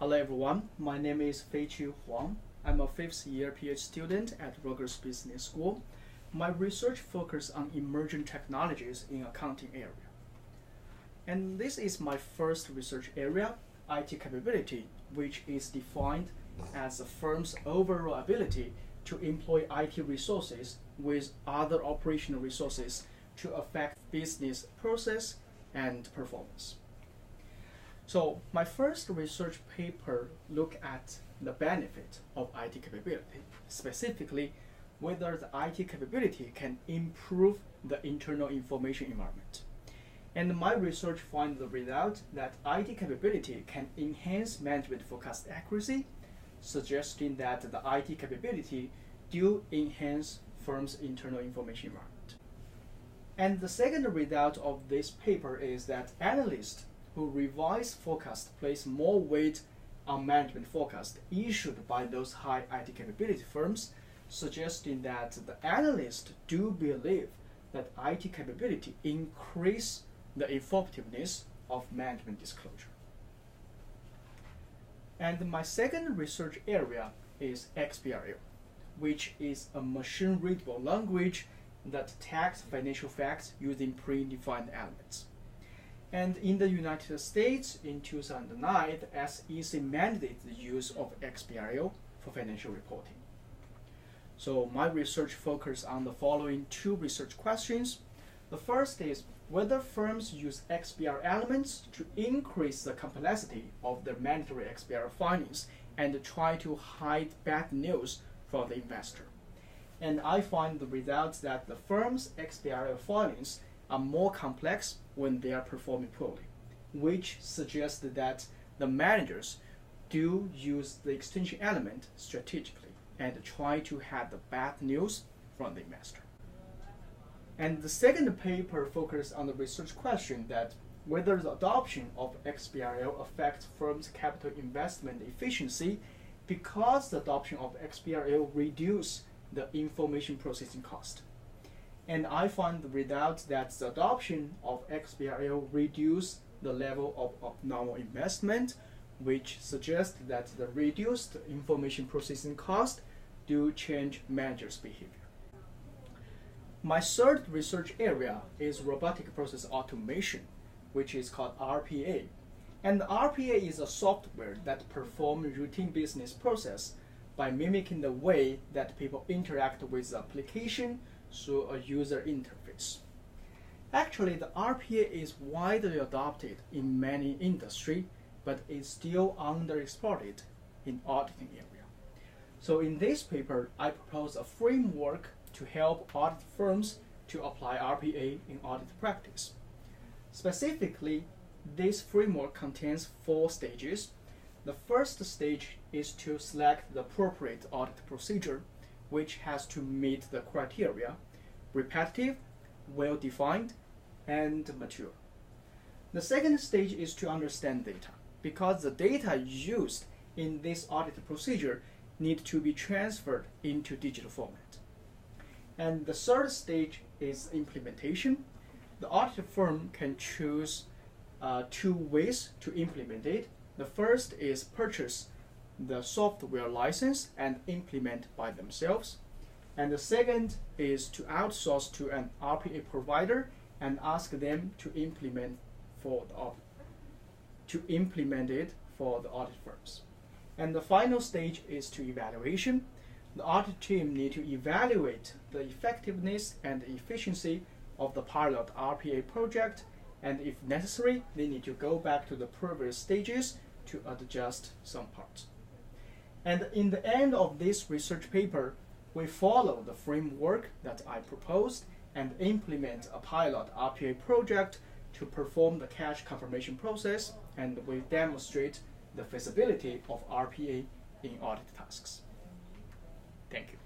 Hello everyone, my name is Feiqi Huang. I'm a 5th year PhD student at Rutgers Business School. My research focuses on emerging technologies in accounting area. And this is my first research area, IT capability, which is defined as a firm's overall ability to employ IT resources with other operational resources to affect business process and performance. So my first research paper looked at the benefit of IT capability, specifically whether the IT capability can improve the internal information environment. And my research found the result that IT capability can enhance management forecast accuracy, suggesting that the IT capability do enhance firm's internal information environment. And the second result of this paper is that analysts who revise forecast place more weight on management forecast issued by those high IT capability firms, suggesting that the analysts do believe that IT capability increase the effectiveness of management disclosure. And my second research area is XBRL, which is a machine-readable language that tags financial facts using predefined elements. And in the United States, in 2009, the SEC mandated the use of XBRL for financial reporting. So my research focused on the following two research questions. The first is whether firms use XBRL elements to increase the complexity of their mandatory XBRL filings and try to hide bad news from the investor. And I find the results that the firm's XBRL filings are more complex when they are performing poorly, which suggests that the managers do use the extension element strategically and try to hide the bad news from the investor. And the second paper focused on the research question that whether the adoption of XBRL affects firms' capital investment efficiency because the adoption of XBRL reduces the information processing cost. And I find the result that the adoption of XBRL reduces the level of abnormal investment, which suggests that the reduced information processing cost do change managers' behavior. My third research area is robotic process automation, which is called RPA. And RPA is a software that performs routine business process by mimicking the way that people interact with the application through a user interface. Actually, the RPA is widely adopted in many industries, but is still underexploited in auditing area. So in this paper, I propose a framework to help audit firms to apply RPA in audit practice. Specifically, this framework contains 4 stages. The first stage is to select the appropriate audit procedure, which has to meet the criteria: repetitive, well-defined, and mature. The second stage is to understand data, because the data used in this audit procedure need to be transferred into digital format. And the third stage is implementation. The audit firm can choose 2 ways to implement it. The first is purchase the software license and implement by themselves. And the second is to outsource to an RPA provider and ask them to implement it for the audit firms. And the final stage is to evaluation. The audit team need to evaluate the effectiveness and efficiency of the pilot RPA project, and if necessary, they need to go back to the previous stages to adjust some parts. And in the end of this research paper, we follow the framework that I proposed and implement a pilot RPA project to perform the cash confirmation process, and we demonstrate the feasibility of RPA in audit tasks. Thank you.